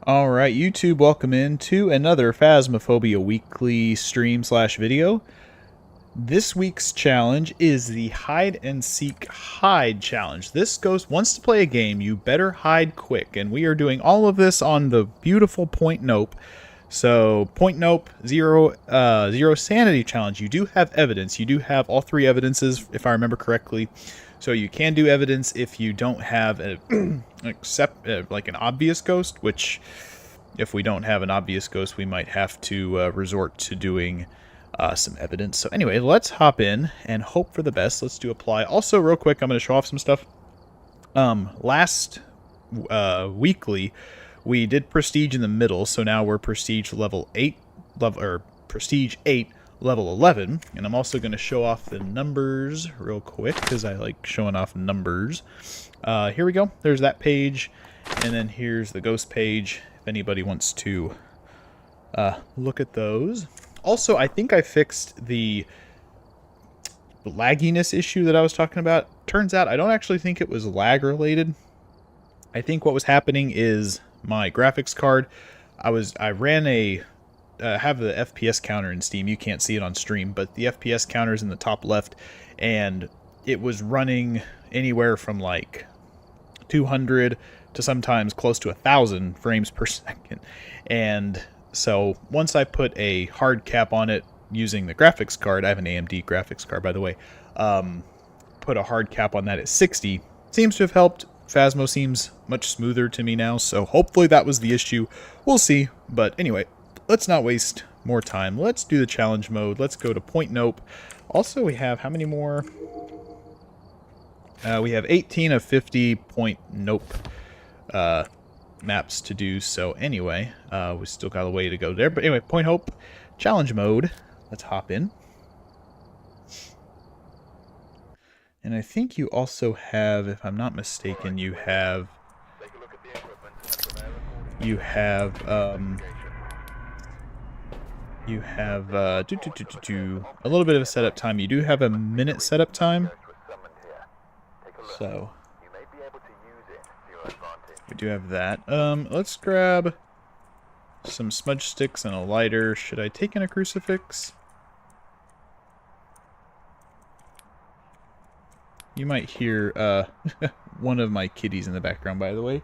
Alright, YouTube, welcome in to another Phasmophobia weekly stream slash video. This week's challenge is the hide and seek hide challenge. This ghost wants to play a game, you better hide quick, and we are doing all of this on the beautiful Point Nope. So, Point Nope, zero sanity challenge. You do have evidence. You do have all three evidences, if I remember correctly. So you can do evidence if you don't have a, like an obvious ghost, which if we don't have an obvious ghost, we might have to resort to doing some evidence. So anyway, let's hop in and hope for the best. Let's do apply. Also, real quick, I'm going to show off some stuff. Last weekly, we did prestige in the middle, so now we're prestige level 8, prestige 8, level 11, and I'm also going to show off the numbers real quick because I like showing off numbers. Here we go. There's that page, and then here's the ghost page if anybody wants to look at those. Also, I think I fixed the lagginess issue that I was talking about. Turns out I don't actually think it was lag related. I think what was happening is my graphics card, I ran a have the FPS counter in Steam. You can't see it on stream, but the FPS counter is in the top left, and it was running anywhere from like 200 to sometimes close to 1,000 frames per second. And so once I put a hard cap on it using the graphics card, I have an AMD graphics card, by the way, put a hard cap on that at 60, seems to have helped. Phasmo seems much smoother to me now, so hopefully that was the issue. We'll see, but anyway, let's not waste more time. Let's do the challenge mode. Let's go to Point Nope. Also, we have how many more? We have 18 of 50 Point Nope maps to do. So anyway, we still got a way to go there. But anyway, Point Hope challenge mode. Let's hop in. And I think you also have, if I'm not mistaken, you have a little bit of a setup time. You do have a minute setup time. So we do have that. Let's grab some smudge sticks and a lighter. Should I take in a crucifix? You might hear one of my kitties in the background, by the way.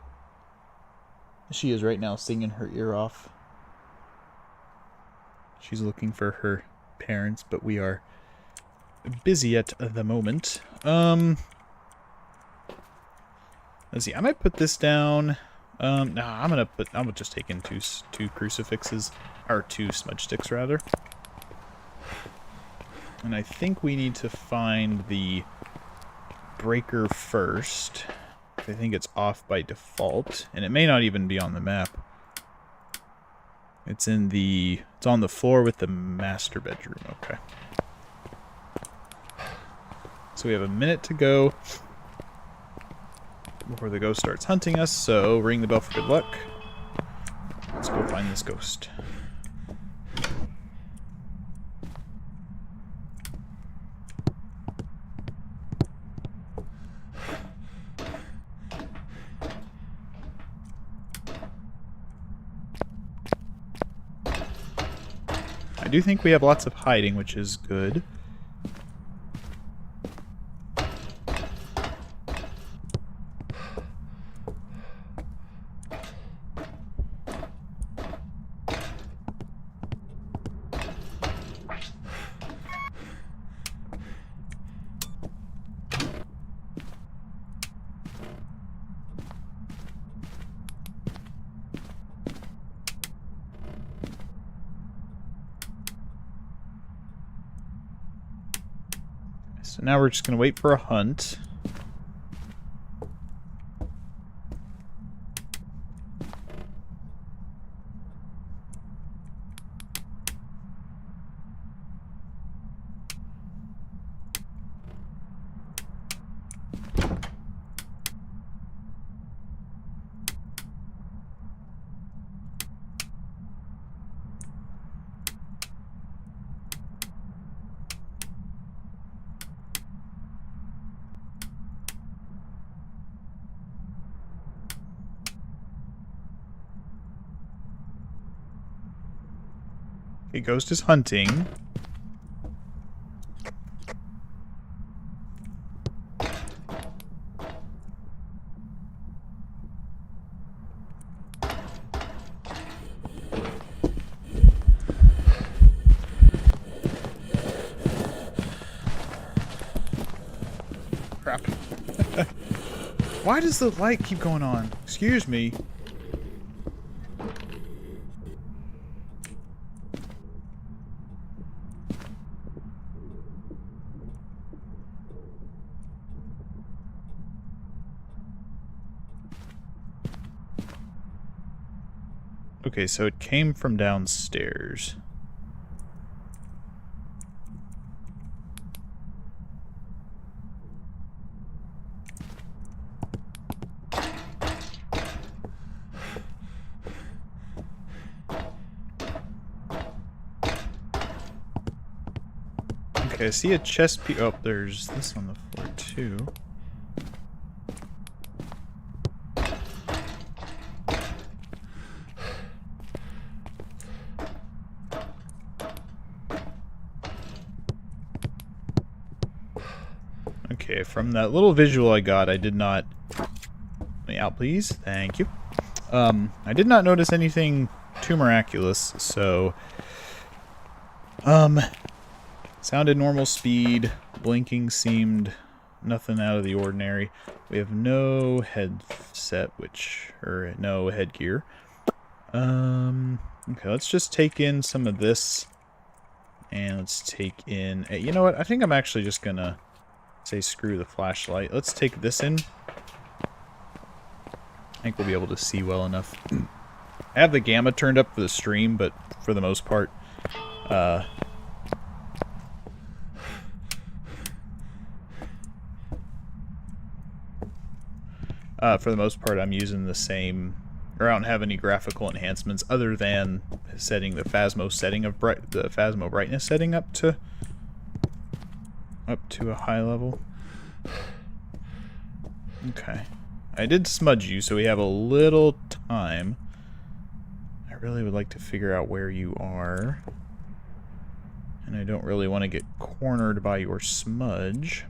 She is right now singing her ear off. She's looking for her parents, but we are busy at the moment. Let's see. I might put this down. No, I'm gonna just take in two crucifixes, or two smudge sticks rather. And I think we need to find the breaker first. I think it's off by default, and it may not even be on the map. It's on the floor with the master bedroom. Okay. So we have a minute to go before the ghost starts hunting us, so ring the bell for good luck. Let's go find this ghost. I do think we have lots of hiding, which is good. So now we're just going to wait for a hunt. Okay, Ghost is hunting. Crap. Why does the light keep going on? Excuse me. Okay, so it came from downstairs. Okay, I see a chest piece. Oh, there's this on the floor too. Okay, from that little visual I got, I did not... Let me out, please. Thank you. I did not notice anything too miraculous, so... Sounded normal speed. Blinking seemed nothing out of the ordinary. We have no headset, or no headgear. Okay, let's just take in some of this. And let's take in... You know what? I think I'm actually just gonna say screw the flashlight. Let's take this in. I think we'll be able to see well enough. I have the gamma turned up for the stream, but for the most part, I'm using the same, or I don't have any graphical enhancements other than setting the Phasmo setting of the Phasmo brightness setting up to a high level. Okay, I did smudge you, so we have a little time. I really would like to figure out where you are, and I don't really want to get cornered by your smudge.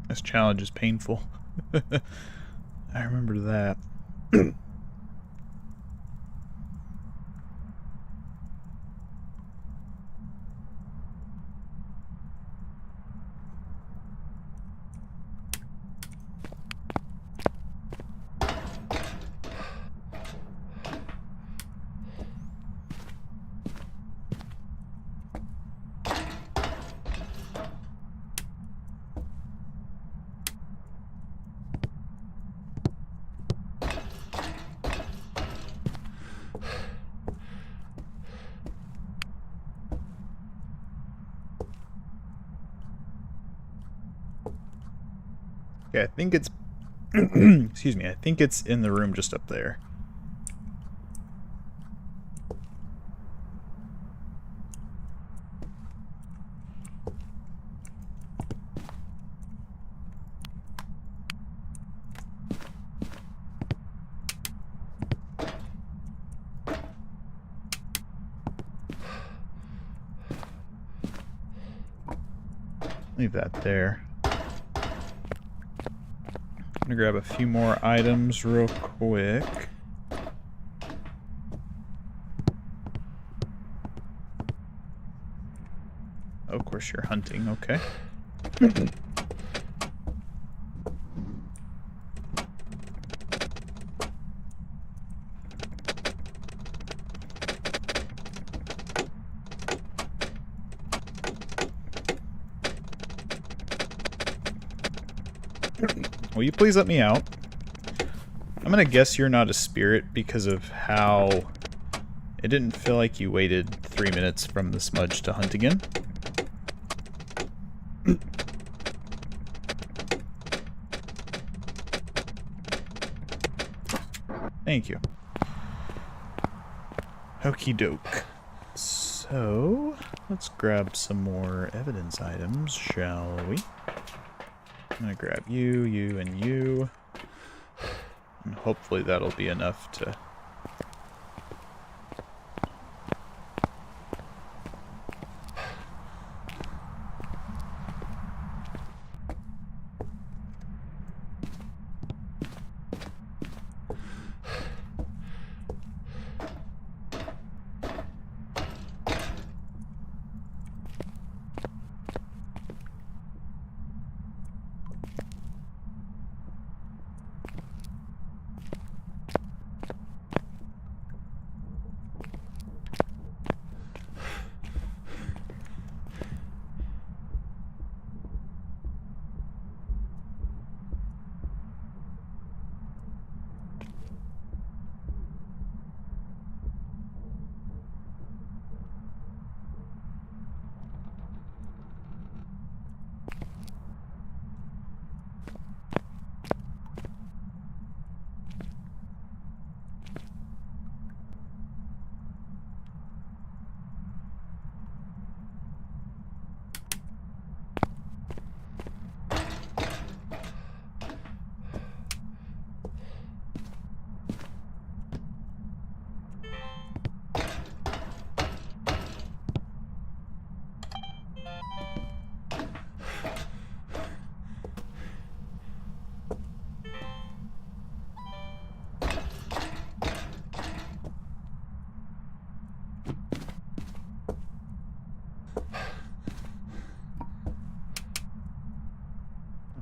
This challenge is painful. I remember that. Okay, I think it's... excuse me, I think it's in the room just up there. Leave that there. I'm gonna grab a few more items real quick. Oh, of course you're hunting, okay. Will you please let me out? I'm gonna guess you're not a spirit because of how it didn't feel like you waited 3 minutes from the smudge to hunt again. Thank you. Okie doke. So, let's grab some more evidence items, shall we? I'm gonna grab you, you, and you. And hopefully that'll be enough to...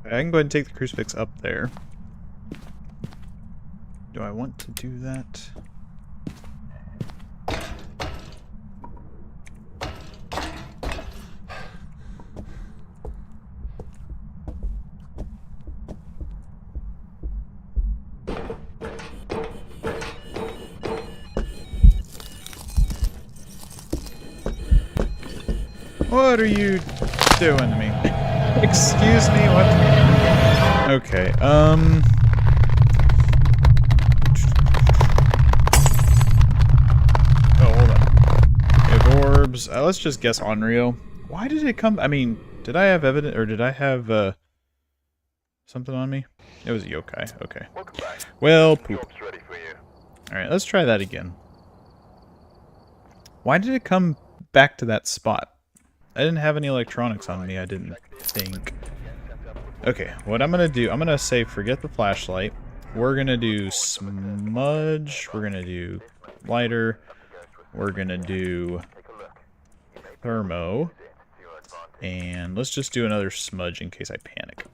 I can go ahead and take the crucifix up there. Do I want to do that? What are you doing to me? Excuse me, what? Okay, Oh, hold on. We have orbs. Let's just guess Onryo. Why did it come? I mean, did I have evidence, or did I have, something on me? It was a yokai, okay. Well, poop. Alright, let's try that again. Why did it come back to that spot? I didn't have any electronics on me, I didn't think. Okay, what I'm gonna do, I'm gonna say forget the flashlight. We're gonna do smudge, we're gonna do lighter, we're gonna do thermo, and let's just do another smudge in case I panic.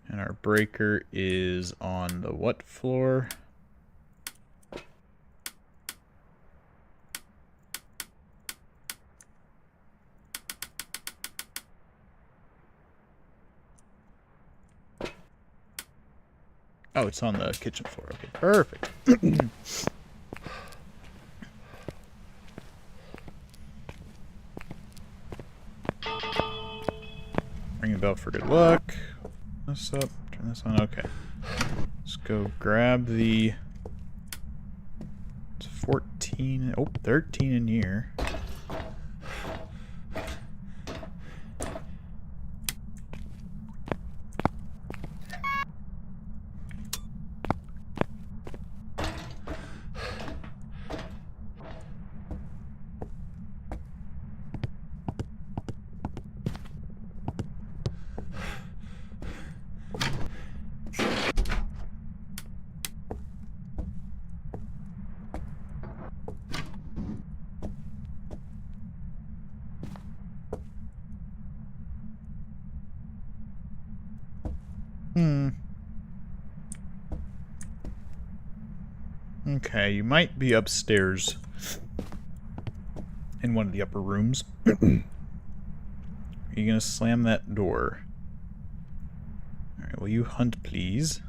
And our breaker is on the what floor? Oh, it's on the kitchen floor. Okay, perfect. Ring a bell for good luck. This up. Turn this on. Okay. Let's go grab the... It's 14... Oh, 13 in here. Okay, you might be upstairs in one of the upper rooms. Are you gonna slam that door? Alright, will you hunt, please?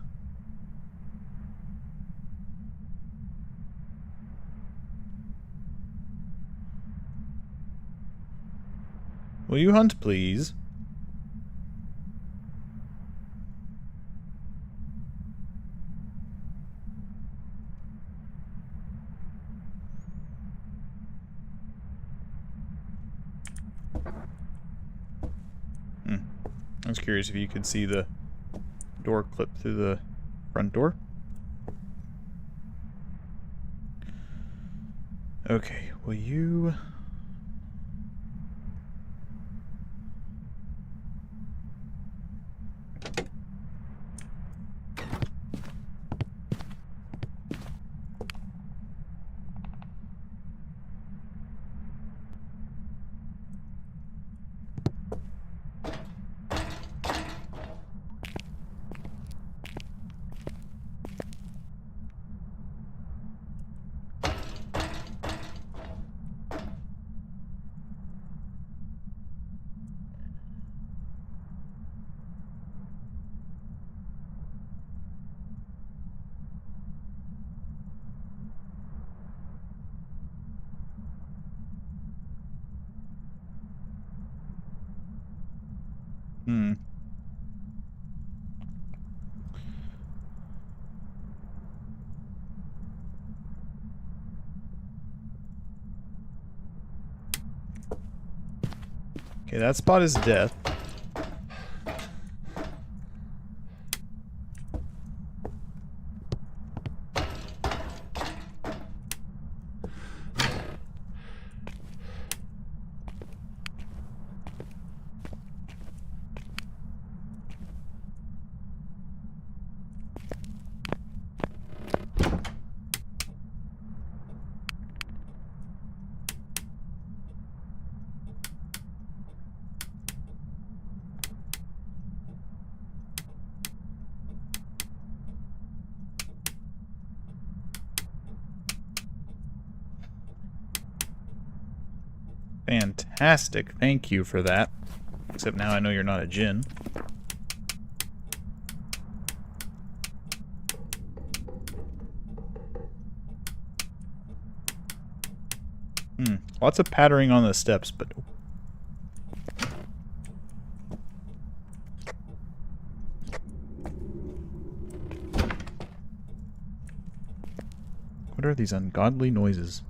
Will you hunt, please? I was curious if you could see the door clip through the front door. Okay, will you... Okay, that spot is death. Fantastic. Thank you for that. Except now I know you're not a djinn. Lots of pattering on the steps, but... What are these ungodly noises?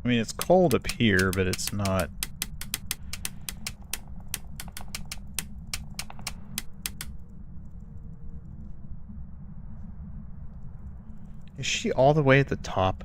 I mean, it's cold up here, but it's not... Is she all the way at the top?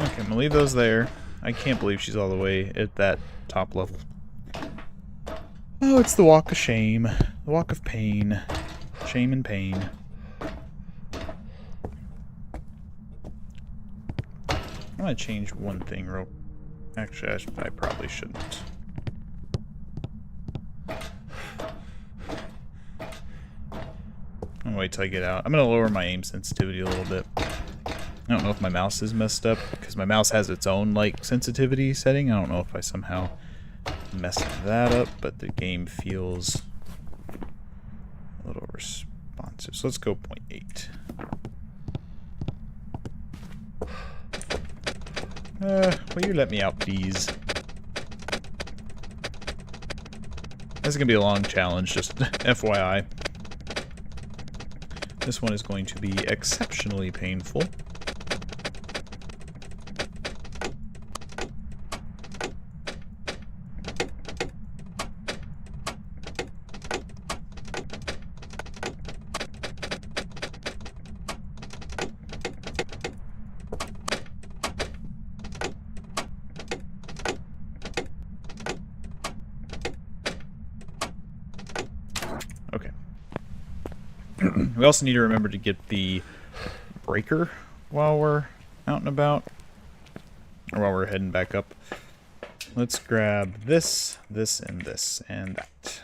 Okay, I'm gonna leave those there. I can't believe she's all the way at that top level. Oh, it's the walk of shame. The walk of pain. Shame and pain. I'm gonna change one thing real... Actually, I probably shouldn't. I'm gonna wait till I get out. I'm gonna lower my aim sensitivity a little bit. I don't know if my mouse is messed up, because my mouse has its own, like, sensitivity setting. I don't know if I somehow messed that up, but the game feels a little responsive. So let's go 0.8. Will you let me out, please? This is gonna be a long challenge, just FYI. This one is going to be exceptionally painful. Okay. We also need to remember to get the breaker while we're out and about. Or while we're heading back up. Let's grab this, this, and this, and that.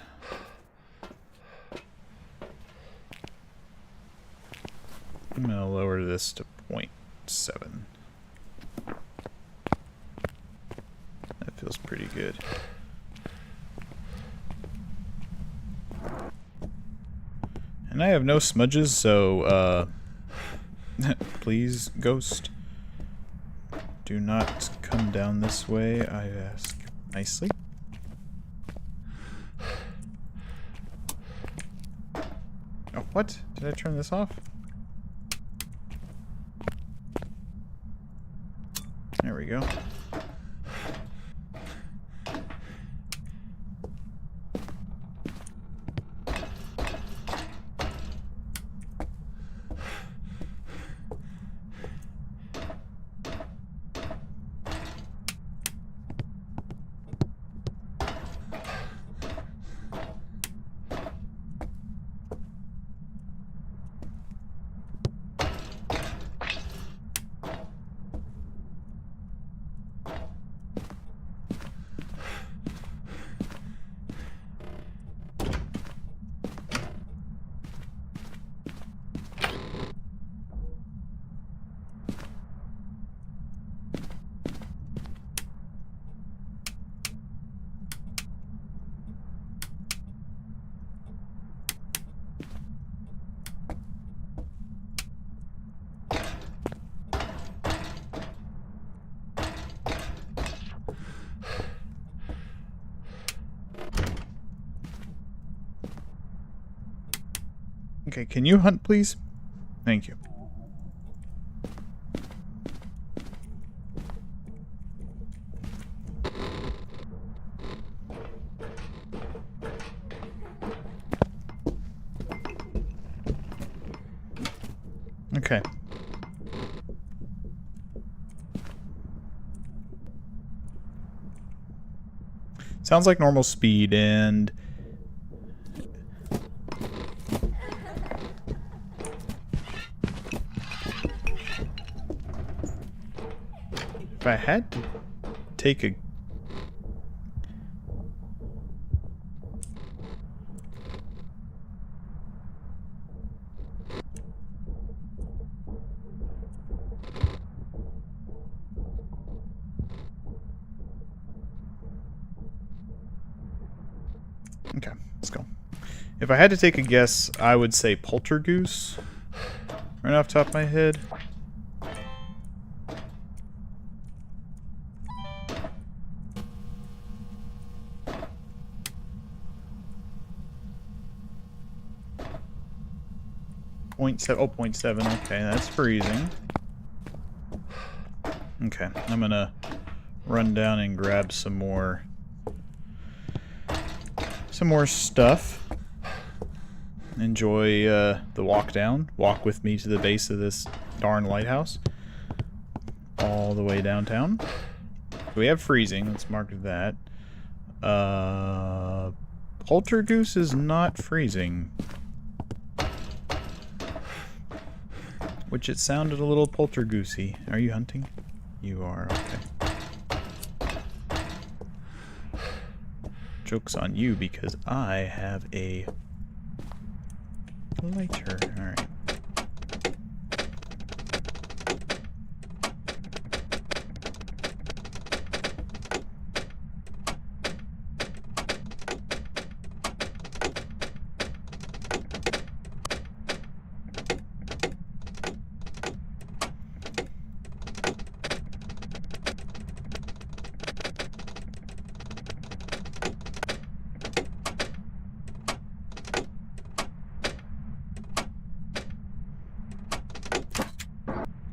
I'm going to lower this to 0.7. That feels pretty good. And I have no smudges, so, please, ghost, do not come down this way, I ask nicely. Oh, what? Did I turn this off? There we go. Okay, can you hunt, please? Thank you. Okay. Sounds like normal speed, and if I had to take a... Okay, let's go. If I had to take a guess, I would say poltergoose. Right off the top of my head. Oh, 0.7. Okay, that's freezing. Okay, I'm gonna run down and grab some more stuff. Enjoy the walk down. Walk with me to the base of this darn lighthouse. all the way downtown. We have freezing. Let's mark that. Poltergoose is not freezing. Which it sounded a little poltergoosey. Are you hunting? You are, okay. Joke's on you because I have a lighter. Alright.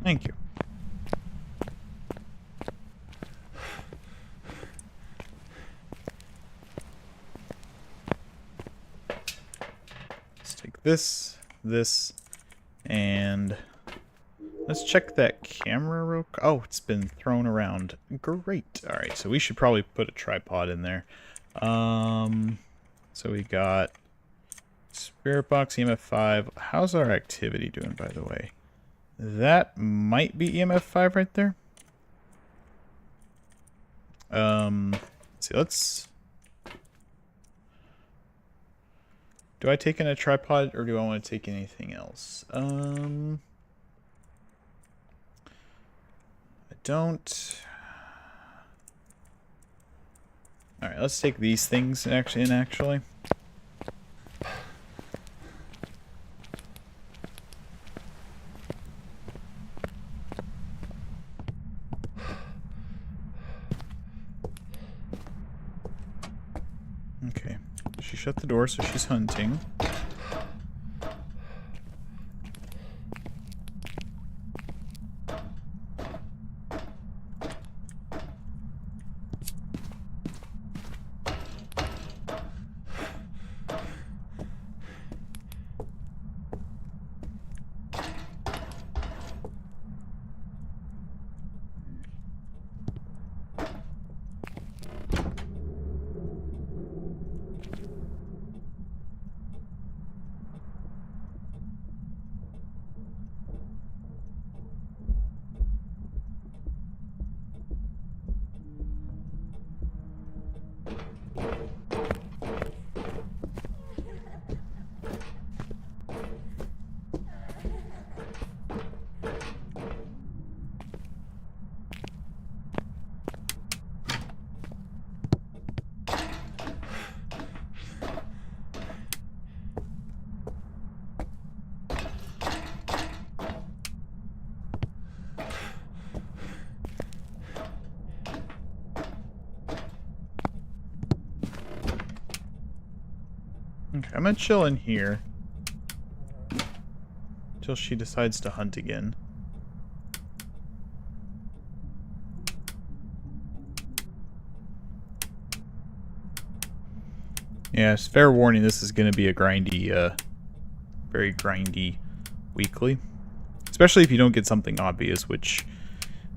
Thank you. Let's take this, and let's check that camera real quick. Oh, it's been thrown around. Great. Alright, so we should probably put a tripod in there. So we got Spirit Box, EMF 5. How's our activity doing, by the way? That might be EMF 5 right there. Let's see, do I take in a tripod or do I want to take anything else? I don't. Alright, let's take these things actually. Okay, she shut the door, so she's hunting. Okay, I'm gonna chill in here until she decides to hunt again. Yes, fair warning, this is gonna be a grindy, very grindy weekly. Especially if you don't get something obvious, which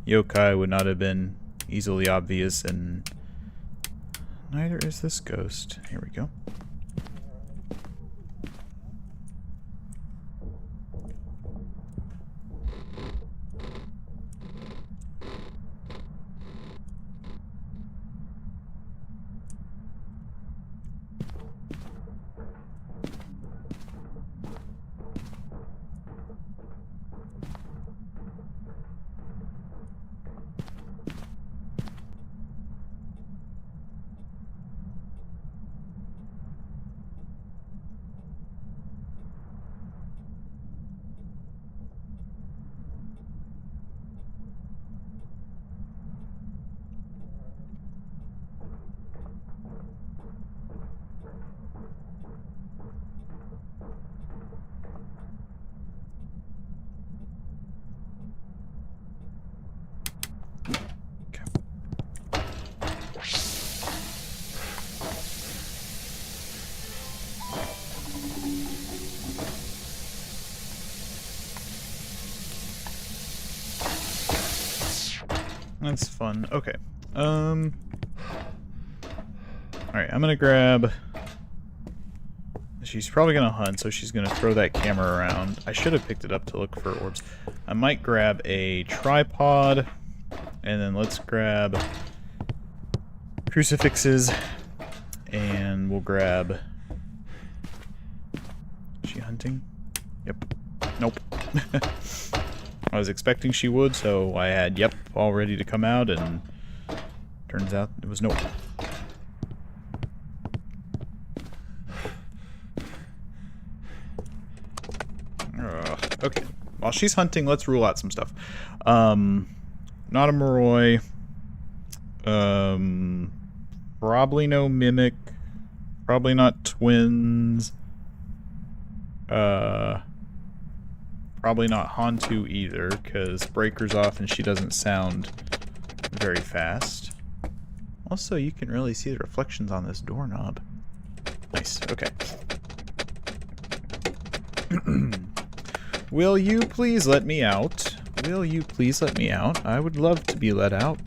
yokai would not have been easily obvious, and neither is this ghost. Here we go. That's fun. Okay. Alright, I'm gonna grab... She's probably gonna hunt, so she's gonna throw that camera around. I should have picked it up to look for orbs. I might grab a tripod, and then let's grab crucifixes, and we'll grab... Is she hunting? Yep. Nope. I was expecting she would, so I had yep all ready to come out, and turns out it was nope. Okay, while she's hunting, let's rule out some stuff. Not a Moroi. Probably no Mimic. Probably not Twins. Probably not Hantu either, because Breaker's off and she doesn't sound very fast. Also, you can really see the reflections on this doorknob. Nice, okay. Will you please let me out? Will you please let me out? I would love to be let out.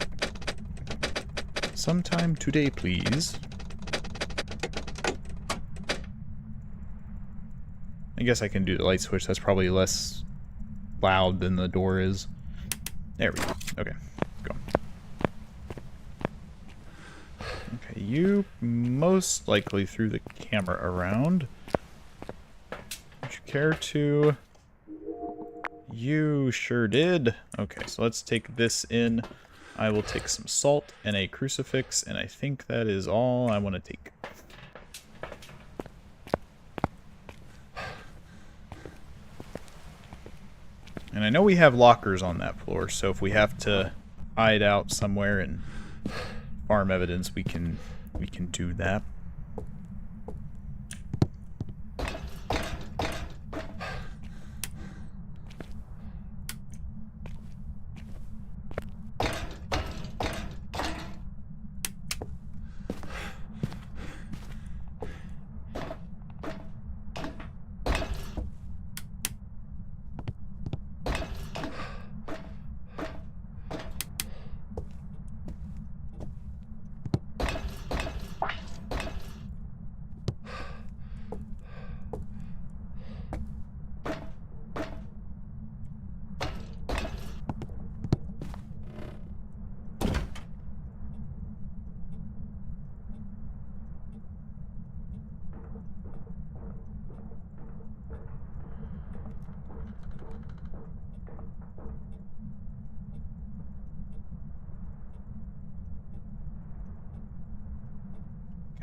Sometime today, please. I guess I can do the light switch. That's probably less loud than the door is. There we go. Okay, go. Okay, you most likely threw the camera around. Would you care to... You sure did. Okay, so let's take this in. I will take some salt and a crucifix, and I think that is all I want to take. And I know we have lockers on that floor, so if we have to hide out somewhere and farm evidence, we can do that.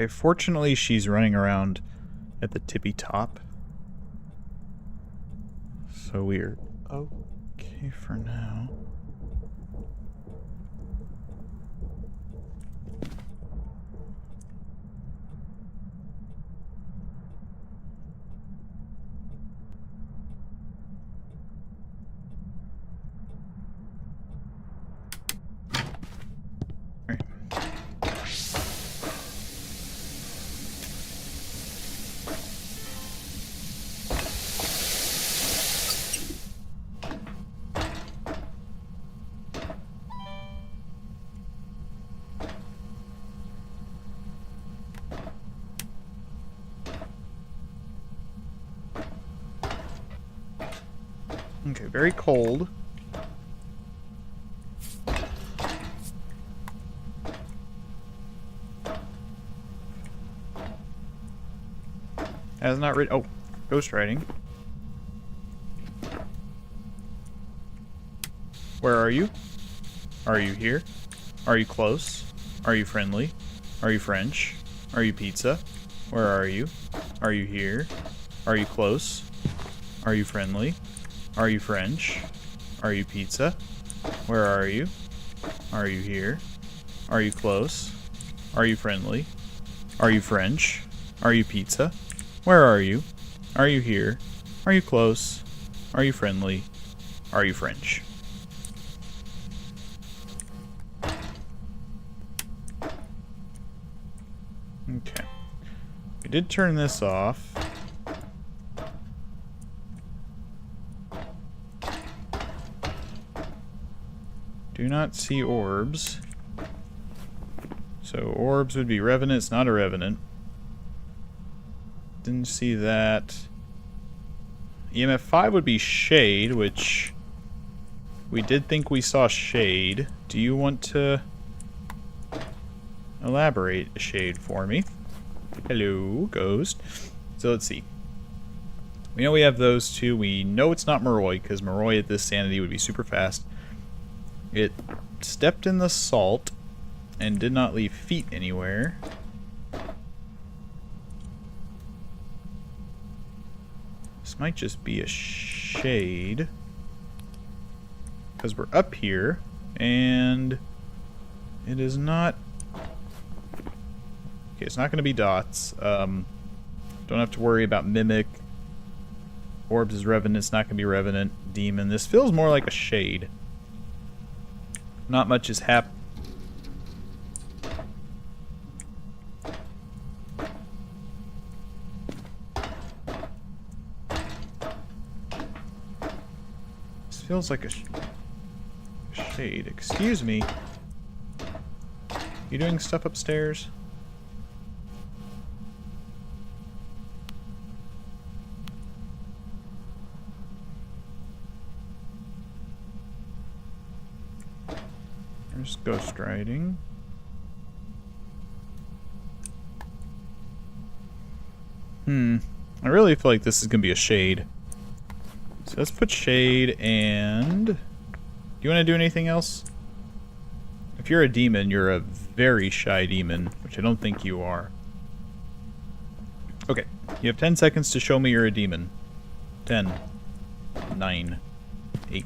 Okay, fortunately she's running around at the tippy top. So we're okay for now. Okay, very cold. Has not read. Oh, ghost writing. Where are you? Are you here? Are you close? Are you friendly? Are you French? Are you pizza? Where are you? Are you here? Are you close? Are you friendly? Are you French? Are you pizza? Where are you? Are you here? Are you close? Are you friendly? Are you French? Are you pizza? Where are you? Are you here? Are you close? Are you friendly? Are you French? Okay. We did turn this off. Do not see orbs. So orbs would be Revenant. It's not a Revenant. Didn't see that. EMF 5 would be Shade, which we did think we saw Shade. Do you want to elaborate a Shade for me? Hello, Ghost. So let's see. We know we have those two. We know it's not Moroi, because Moroi at this sanity would be super fast. It stepped in the salt and did not leave feet anywhere. This might just be a Shade, because we're up here, and it is not... Okay, it's not going to be dots. Don't have to worry about Mimic. Orbs is Revenant. It's not going to be Revenant. Demon. This feels more like a Shade. Not much is happening. This feels like a Shade. Excuse me. You doing stuff upstairs? There's ghost riding. I really feel like this is gonna be a Shade. So let's put Shade and... Do you want to do anything else? If you're a demon, you're a very shy demon, which I don't think you are. Okay, you have 10 seconds to show me you're a demon. 10, 9, 8,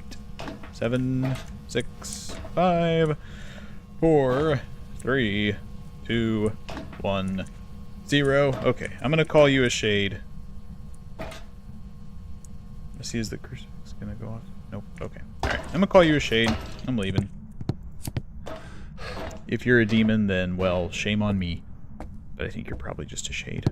7, 6, 5, 4, 3, 2, 1, 0. Okay, I'm gonna call you a Shade. Let's see, is the crucifix gonna go off? Nope. Okay. Alright, I'm gonna call you a Shade. I'm leaving. If you're a demon, then, well, shame on me. But I think you're probably just a Shade.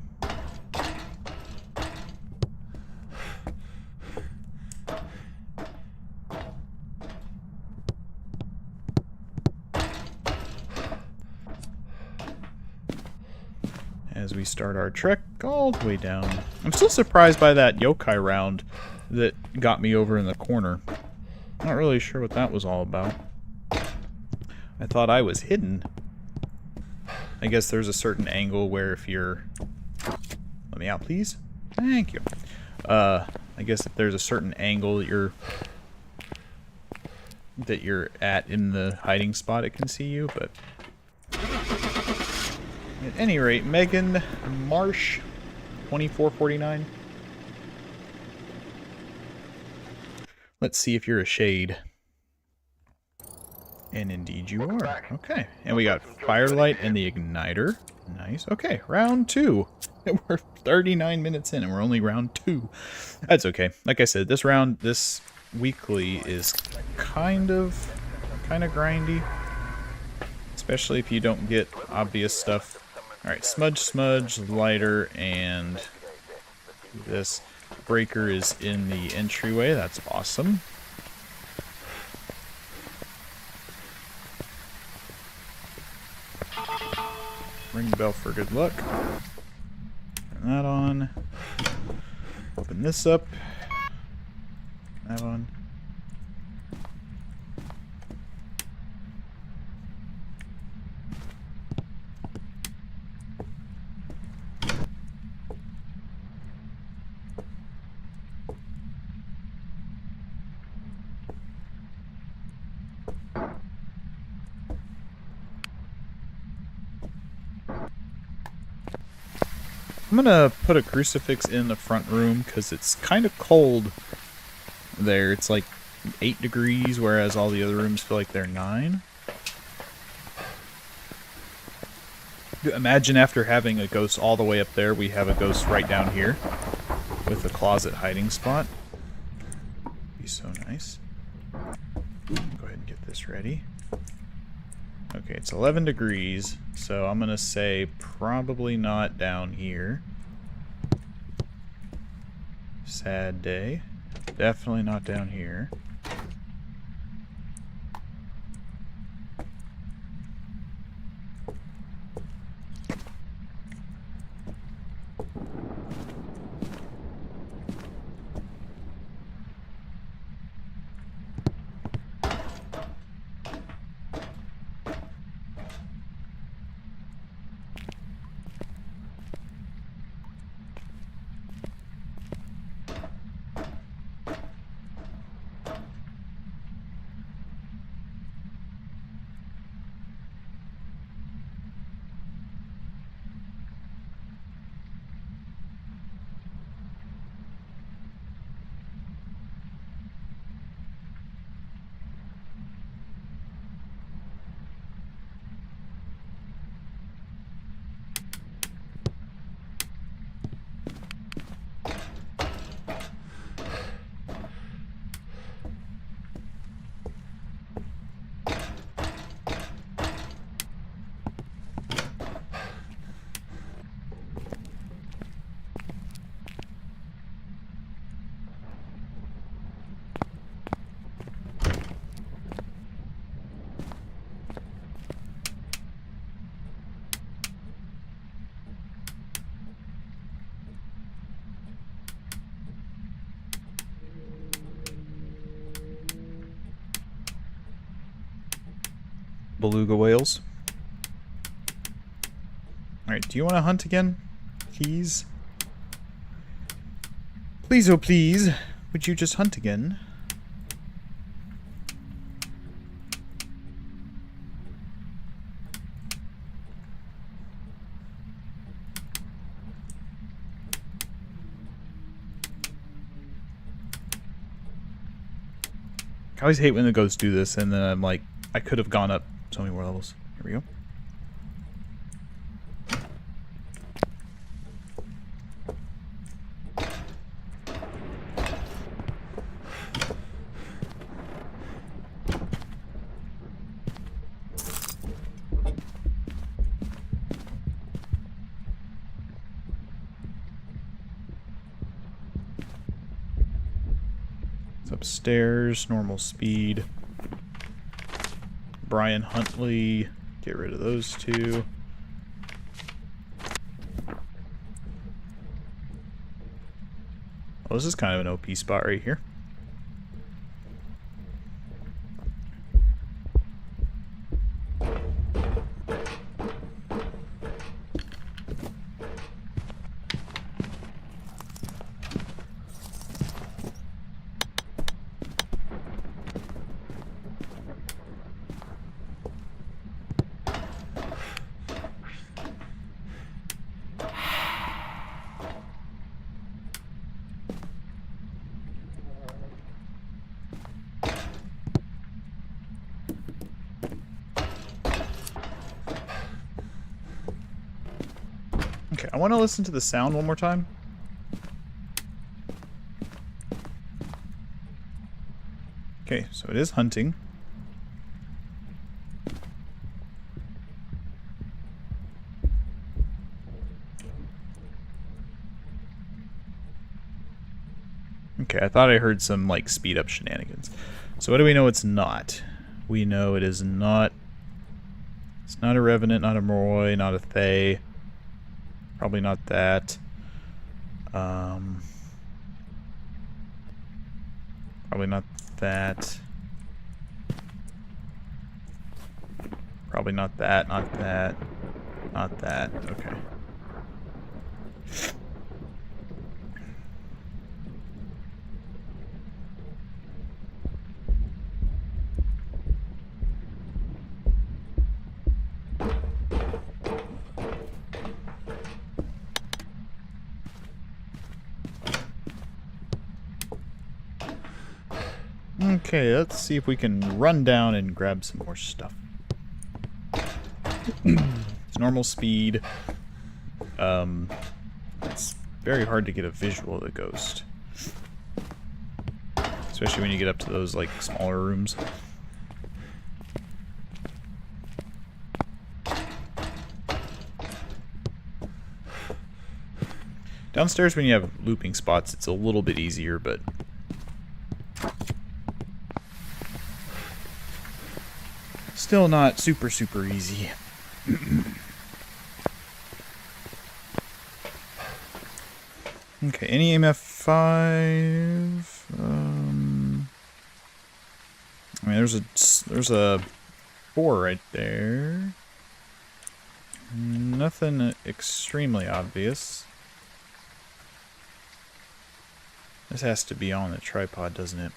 As we start our trek all the way down. I'm still surprised by that yokai round that got me over in the corner. Not really sure what that was all about. I thought I was hidden. I guess there's a certain angle where if you're... Let me out, please. Thank you. I guess if there's a certain angle that you're at in the hiding spot, it can see you, but... At any rate, Megan Marsh, 2449. Let's see if you're a Shade. And indeed you are. Okay. And we got Firelight and the Igniter. Nice. Okay, round 2. We're 39 minutes in and we're only round 2. That's okay. Like I said, this weekly is kind of grindy. Especially if you don't get obvious stuff. Alright, Smudge, Lighter, and this breaker is in the entryway. That's awesome. Ring the bell for good luck. Turn that on. Open this up. Turn that on. I'm gonna put a crucifix in the front room because it's kind of cold there. It's like 8 degrees, whereas all the other rooms feel like they're 9. Imagine after having a ghost all the way up there, we have a ghost right down here with a closet hiding spot. Be so nice. Go ahead and get this ready. Okay, it's 11 degrees, so I'm gonna say probably not down here. Sad day. Definitely not down here. beluga whales. Alright, do you want to hunt again? Please? Please, oh please, would you just hunt again? I always hate when the ghosts do this, and then I'm like, I could have gone up so many more levels. Here we go. Upstairs, normal speed. Brian Huntley, get rid of those two. Oh, this is kind of an OP spot right here. Okay, I want to listen to the sound one more time. Okay, so it is hunting. Okay, I thought I heard some, like, speed up shenanigans. So what do we know it's not? We know it is not... It's not a Revenant, not a Moroi, not a Thay. Probably not that. Probably not that. Probably not that, not that. Not that. Okay. Okay, let's see if we can run down and grab some more stuff. It's normal speed. It's very hard to get a visual of the ghost. Especially when you get up to those, like, smaller rooms. Downstairs, when you have looping spots, it's a little bit easier, but... still not super, super easy. Okay, any MF5? I mean, there's a 4 right there. Nothing extremely obvious. This has to be on the tripod, doesn't it?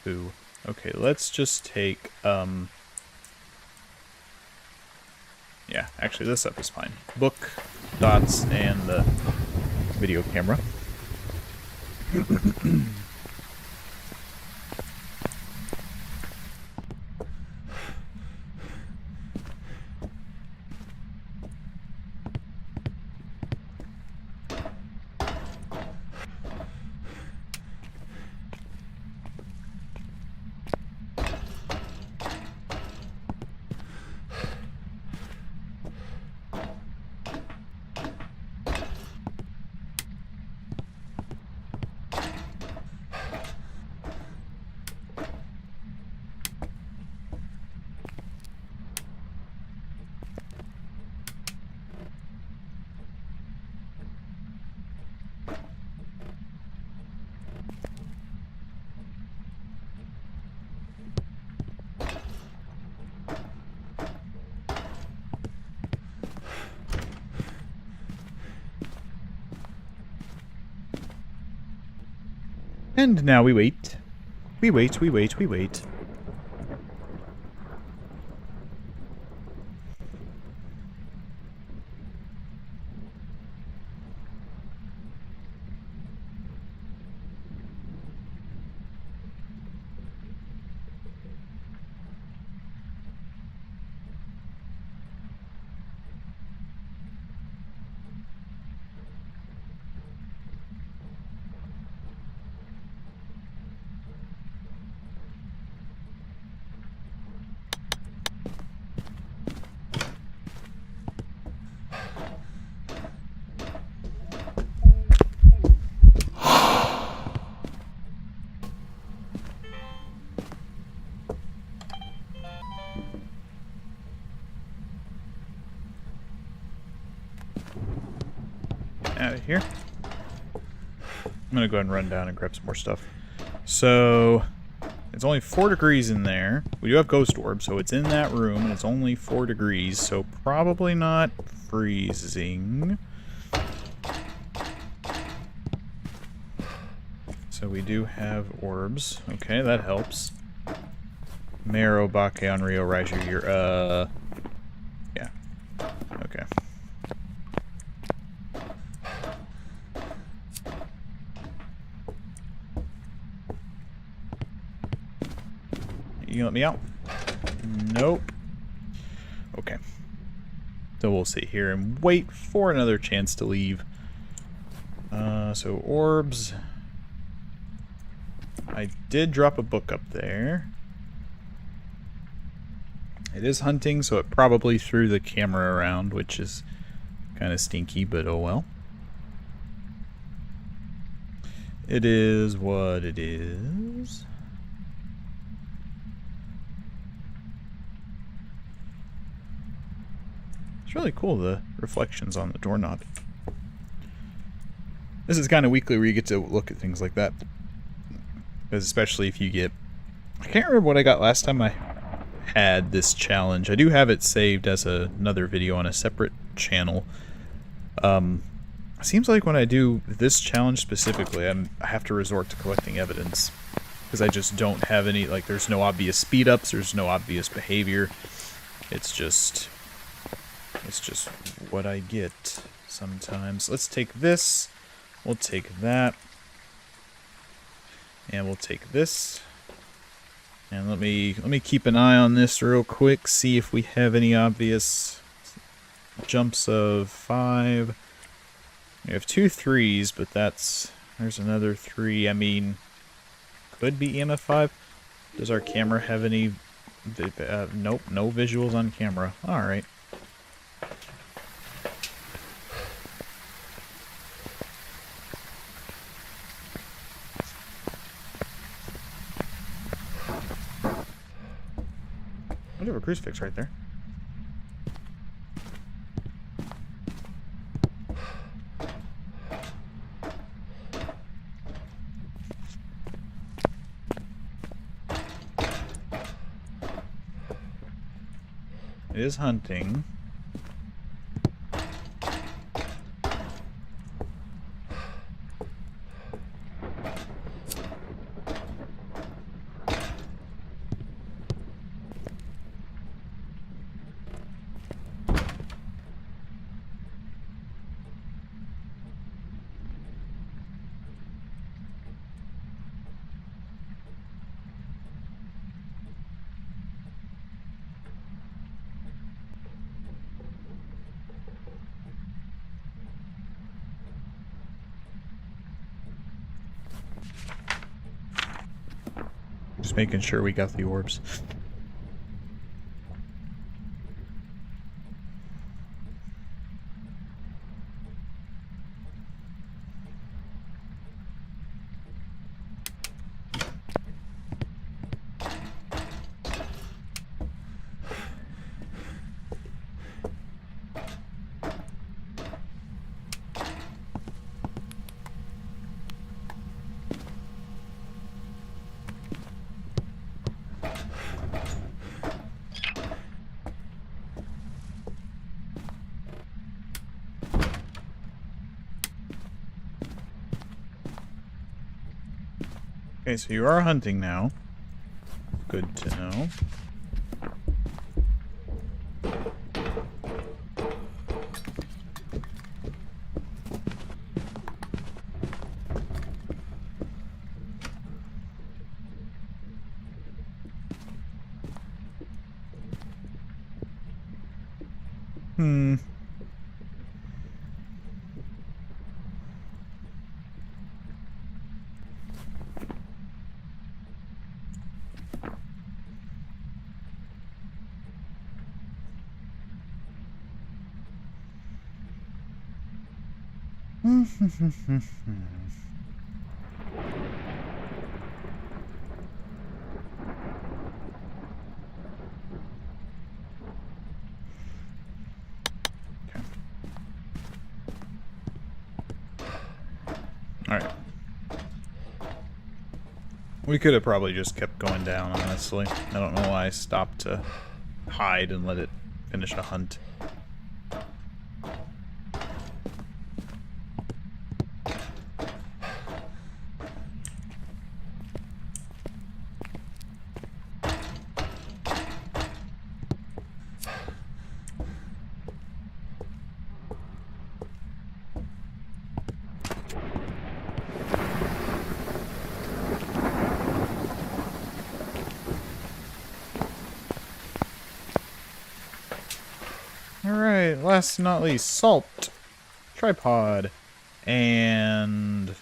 Ooh. Okay, let's just take, yeah, actually this stuff is fine. Book, dots, and the video camera. And now we wait. We wait, we wait, we wait. Out of here. I'm gonna go ahead and run down and grab some more stuff. So it's only 4 degrees in there. We do have ghost orb, so it's in that room and it's only 4 degrees, so probably not freezing. So we do have orbs. Okay, that helps. Marrow, Bakeon, Rio, Raiju, you're yeah. Okay. You gonna let me out? Nope. Okay. So we'll sit here and wait for another chance to leave. So orbs. I did drop a book up there. It is hunting, so it probably threw the camera around, which is kind of stinky, but oh well. It is what it is. It's really cool, the reflections on the doorknob. This is kind of weekly where you get to look at things like that. Because especially if you get... I can't remember what I got last time I had this challenge. I do have it saved as another video on a separate channel. Seems like when I do this challenge specifically, I have to resort to collecting evidence. Because I just don't have any, like, there's no obvious speed-ups, there's no obvious behavior. It's just what I get sometimes. Let's take this, we'll take that, and we'll take this. And let me keep an eye on this real quick, see if we have any obvious jumps of 5. We have 2 3s, but there's another 3. I mean, could be EMF 5. Does our camera have any? Nope, no visuals on camera. All right. I have a crucifix right there. It is hunting. Just making sure we got the orbs. Okay, so you are hunting now. Good to know. Hmm. Alright. We could have probably just kept going down, honestly. I don't know why I stopped to hide and let it finish a hunt. Alright, last but not least, salt, tripod, and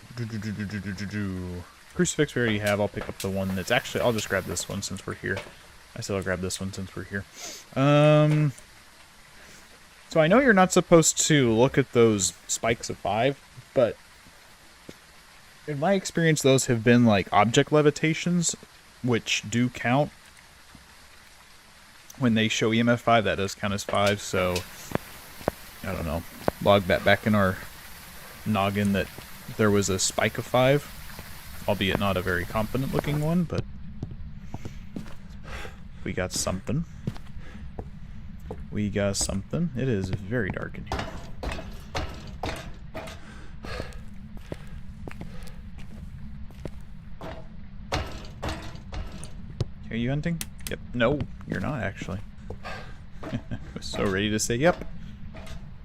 crucifix we already have. I'll pick up the one that's actually, I'll just grab this one since we're here. I said I'll grab this one since we're here. So I know you're not supposed to look at those spikes of 5, but in my experience those have been like object levitations, which do count. When they show EMF 5, that does count as 5, so I don't know. Log that back in our noggin that there was a spike of 5, albeit not a very competent looking one, but we got something. We got something. It is very dark in here. Are you hunting? Yep. No, you're not actually. I was so ready to say yep.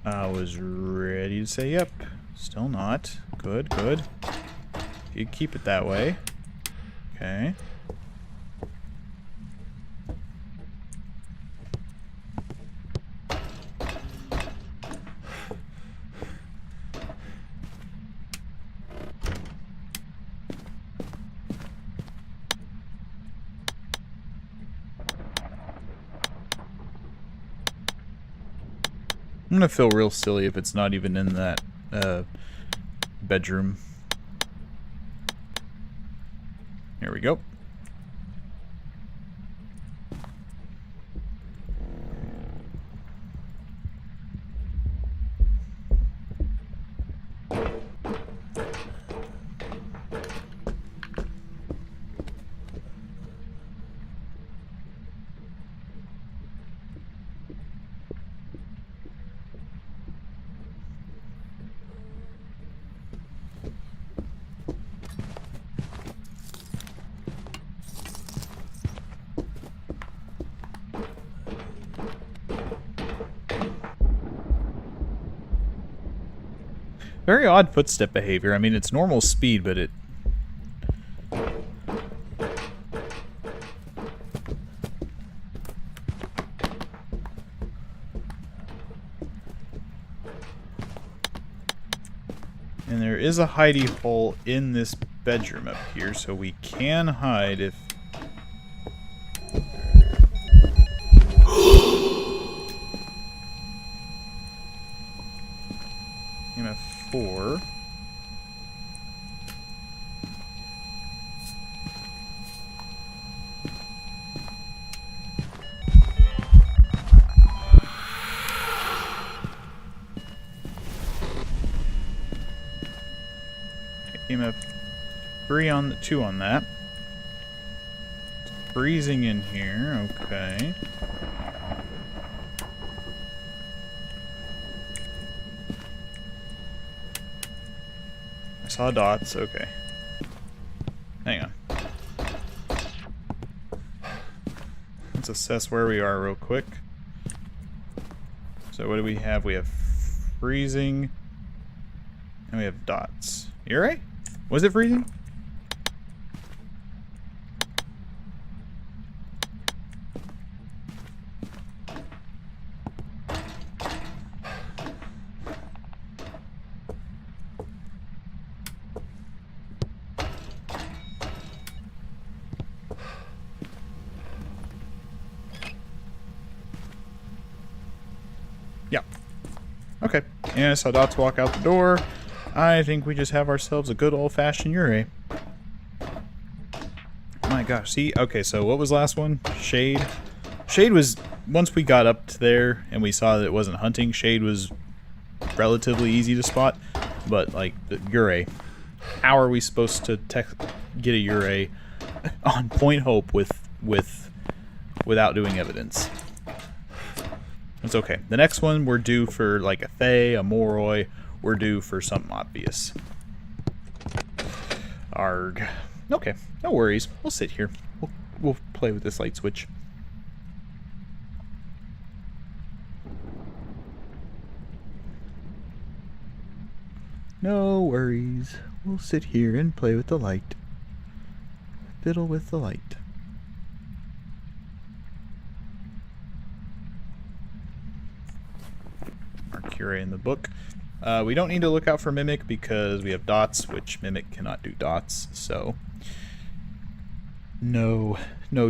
I was ready to say yep. Still not. Good, good. You keep it that way. Okay. I'm gonna feel real silly if it's not even in that bedroom. Here we go. Very odd footstep behavior. I mean, it's normal speed, but it... And there is a hidey hole in this bedroom up here, so we can hide if... EMF 4. EMF 3 on the 2 on that. It's freezing in here, okay. I saw dots, okay. Hang on. let's assess where we are real quick. So what do we have? We have freezing, and we have dots. You alright? Was it freezing? Yeah. Okay. Yeah, so dots walk out the door. I think we just have ourselves a good old-fashioned Ure. My gosh, see? Okay, so what was the last one? Shade. Shade was, once we got up to there and we saw that it wasn't hunting, Shade was relatively easy to spot. But, like, the Ure. How are we supposed to get a Ure on Point Hope without doing evidence? It's okay. The next one, we're due for like a Thay, a Moroi. We're due for something obvious. Arg. Okay, no worries. We'll sit here. We'll play with this light switch. No worries. We'll sit here and play with the light. Fiddle with the light. Ure in the book. We don't need to look out for Mimic because we have dots, which Mimic cannot do dots, so no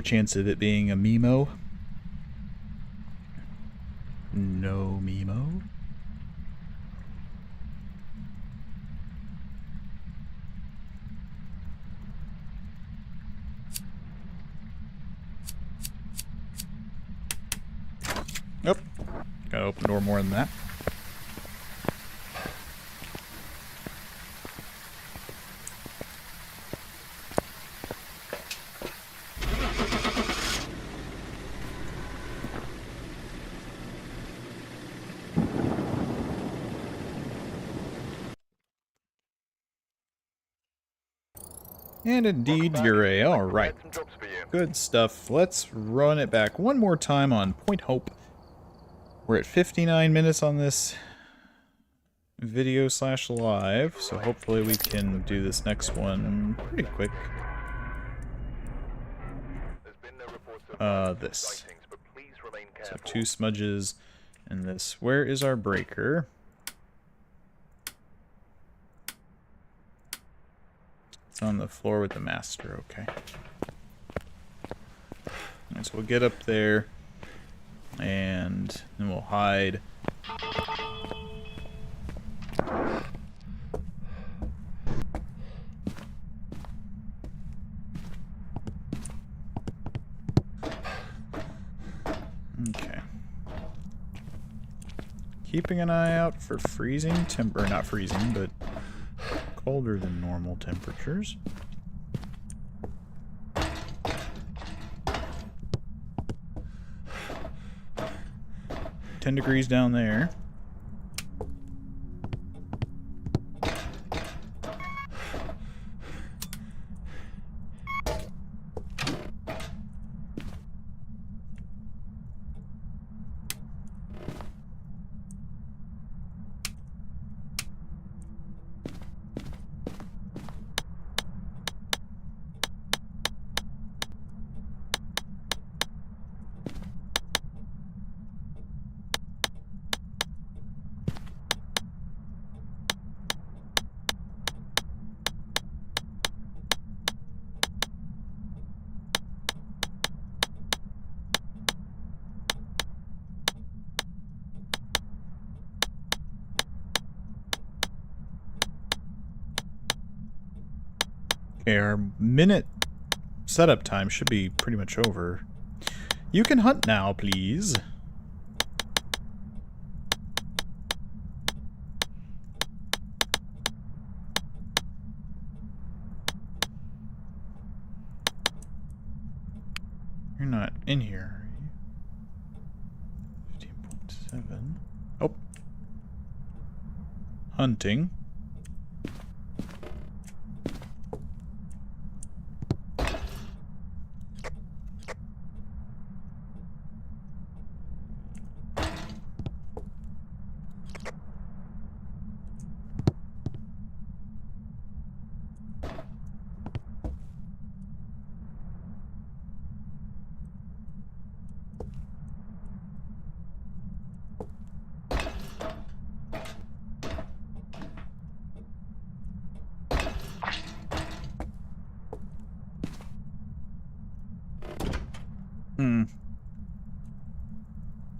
chance of it being a Mimo. No Mimo. Nope. Gotta open the door more than that. And indeed, Ure. Alright. Good stuff. Let's run it back one more time on Point Hope. We're at 59 minutes on this video / live, so hopefully we can do this next one pretty quick. This. So 2 smudges and this. Where is our breaker? It's on the floor with the master, okay. Alright, so we'll get up there, and then we'll hide. Okay. Keeping an eye out for freezing or not freezing, but colder than normal temperatures. 10 degrees down there. Okay, our minute setup time should be pretty much over. You can hunt now, please. You're not in here, are you? 15.7. Oh. Hunting.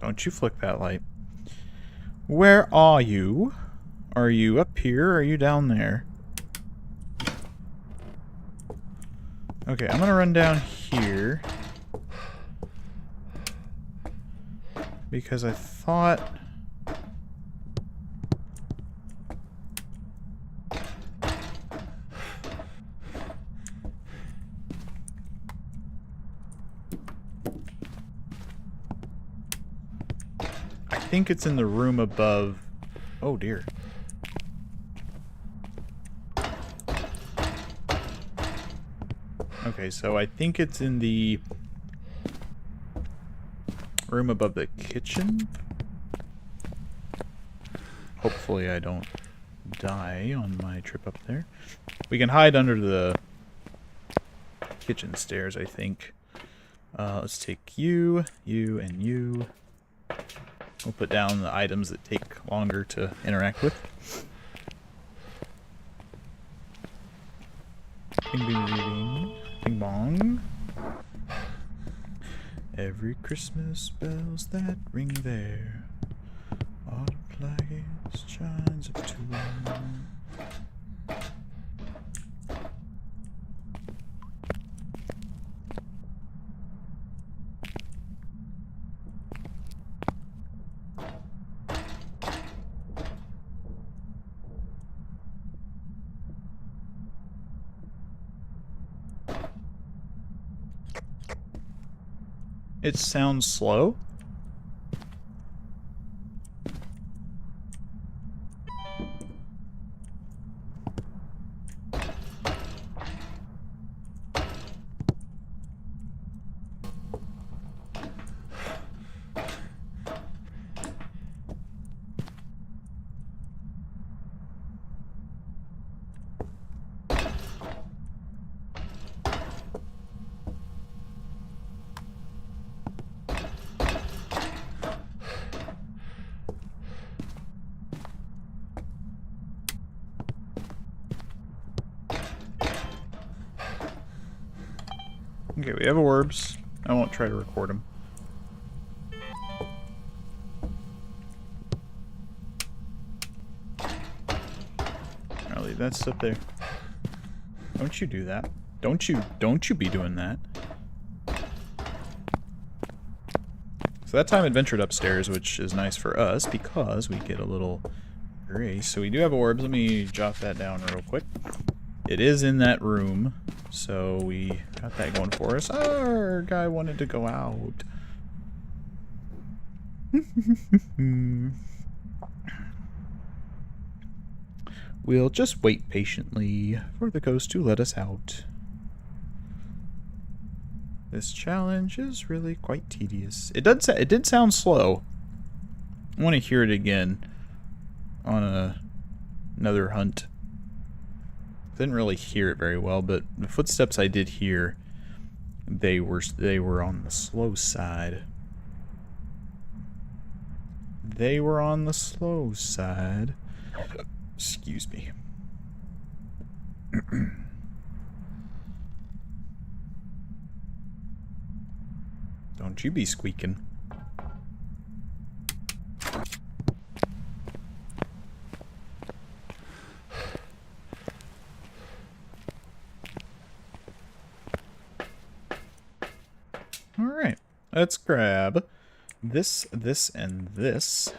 Don't you flick that light. Where are you? Are you up here or are you down there? Okay, I'm gonna run down here. Because I thought... I think it's in the room above... Oh dear. Okay, so I think it's in the room above the kitchen. Hopefully I don't die on my trip up there. We can hide under the kitchen stairs, I think. Let's take you, you, and you. We'll put down the items that take longer to interact with. Bing, bing, bing, bing. Bing, bong. Every Christmas bells that ring there are the flags shines of two. It sounds slow. Okay, we have orbs. I won't try to record them. I'll leave that stuff there. Don't you do that. Don't you be doing that. So that time adventured upstairs, which is nice for us because we get a little grace. So we do have orbs. Let me jot that down real quick. It is in that room, so we got that going for us. Our guy wanted to go out. We'll just wait patiently for the ghost to let us out. This challenge is really quite tedious. It did sound slow. I want to hear it again on another hunt. Didn't really hear it very well, but the footsteps I did hear, they were on the slow side. They were on the slow side. Excuse me. Don't you be squeaking. Alright, let's grab this, and this.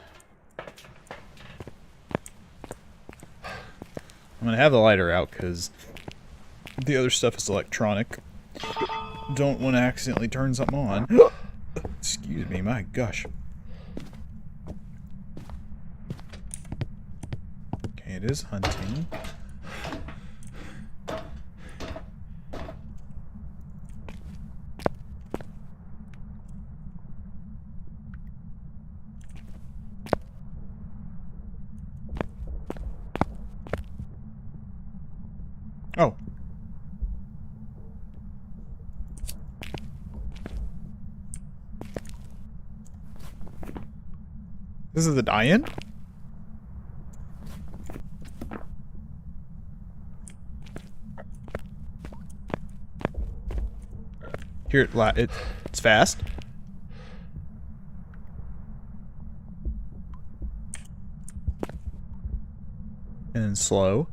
I'm gonna have the lighter out because the other stuff is electronic. Don't want to accidentally turn something on. Excuse me, my gosh. Okay, it is hunting. Oh. This is the die-in? Here, it's fast. And then slow.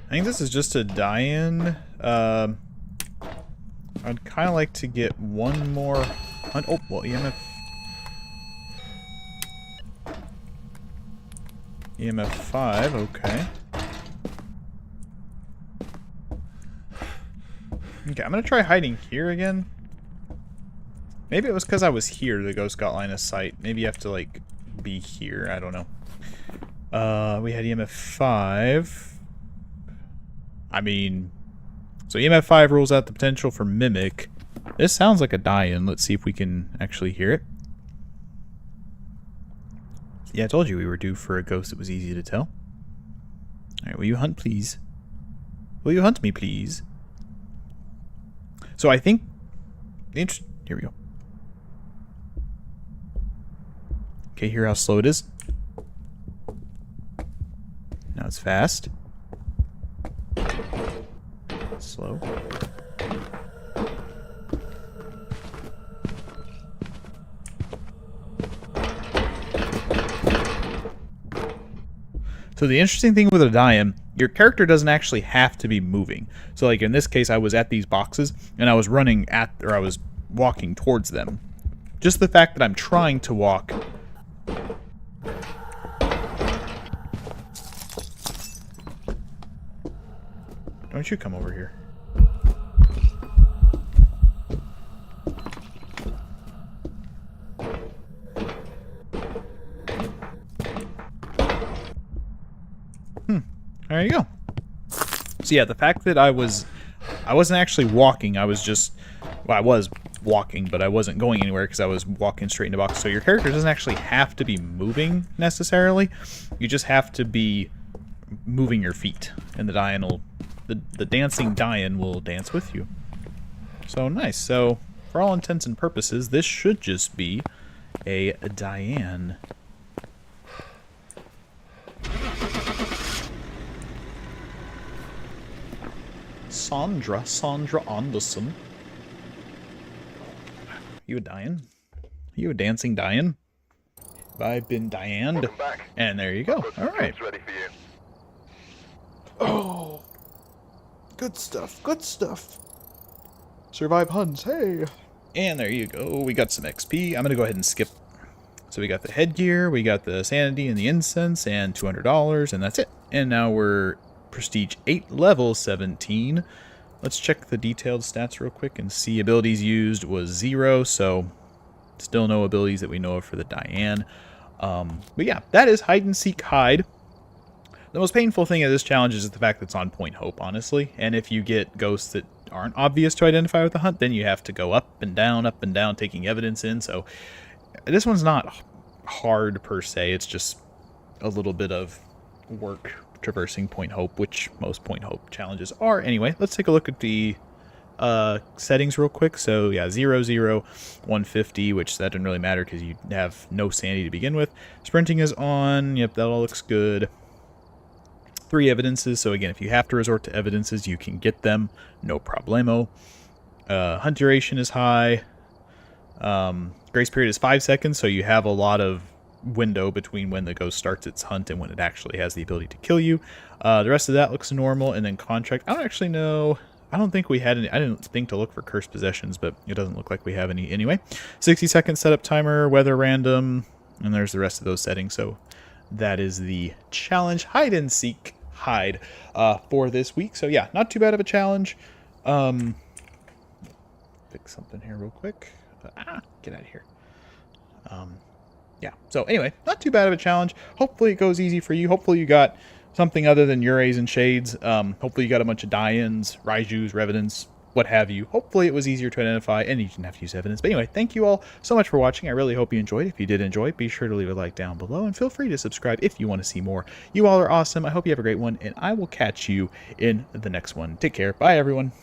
I think this is just a die-in. I'd kind of like to get one more... Oh, well, EMF... EMF 5, okay. Okay, I'm gonna try hiding here again. Maybe it was because I was here the ghost got line of sight. Maybe you have to, like, be here. I don't know. We had EMF 5. I mean... So EMF 5 rules out the potential for Mimic. This sounds like a die-in. Let's see if we can actually hear it. Yeah, I told you we were due for a ghost that was easy to tell. Alright, will you hunt, please? Will you hunt me, please? So I think... Here we go. Okay, hear how slow it is? Now it's fast. Slow. So the interesting thing with a die-in, your character doesn't actually have to be moving. So like in this case, I was at these boxes and I was running at, or I was walking towards them. Just the fact that I'm trying to walk. Don't you come over here. There you go. So yeah, the fact that I wasn't actually walking, I was just, well, I was walking, but I wasn't going anywhere because I was walking straight into box. So your character doesn't actually have to be moving necessarily. You just have to be moving your feet, and the die-in will, the dancing die-in will dance with you. So nice. So for all intents and purposes, this should just be a die-in. Sandra Anderson. You a dying? You a dancing dying? I've been Dianed. And there you go. Alright. Oh. Good stuff. Good stuff. Survive hunts. Hey. And there you go. We got some XP. I'm going to go ahead and skip. So we got the headgear, we got the sanity and the incense, and $200, and that's it. And now we're Prestige 8, level 17. Let's check the detailed stats real quick and see. Abilities used was 0, so still no abilities that we know of for the Diane. But yeah, that is Hide and Seek Hide. The most painful thing of this challenge is the fact that it's on point hope, honestly. And if you get ghosts that aren't obvious to identify with the hunt, then you have to go up and down, taking evidence in. So this one's not hard per se. It's just a little bit of work traversing point hope, which most point hope challenges are. Anyway, let's take a look at the settings real quick. So yeah, 0, 0, 150, which that didn't really matter because you have no sanity to begin with. Sprinting is on. Yep, that all looks good. 3 evidences. So again, if you have to resort to evidences, you can get them. No problemo. Hunt duration is high. Grace period is 5 seconds, so you have a lot of window between when the ghost starts its hunt and when it actually has the ability to kill you. The rest of that looks normal. And then contract, I don't actually know. I don't think we had any. I didn't think to look for cursed possessions, but it doesn't look like we have any anyway. 60-second setup timer, weather random, and there's the rest of those settings. So that is the challenge, Hide and Seek Hide, for this week. So yeah, not too bad of a challenge. Fix something here real quick. Get out of here. Yeah, so anyway, not too bad of a challenge. Hopefully it goes easy for you. Hopefully you got something other than Urays and Shades. Hopefully you got a bunch of die-ins, Raijus, Revenants, what have you. Hopefully it was easier to identify and you didn't have to use evidence. But anyway, thank you all so much for watching. I really hope you enjoyed. If you did enjoy, be sure to leave a like down below and feel free to subscribe if you want to see more. You all are awesome. I hope you have a great one, and I will catch you in the next one. Take care. Bye, everyone.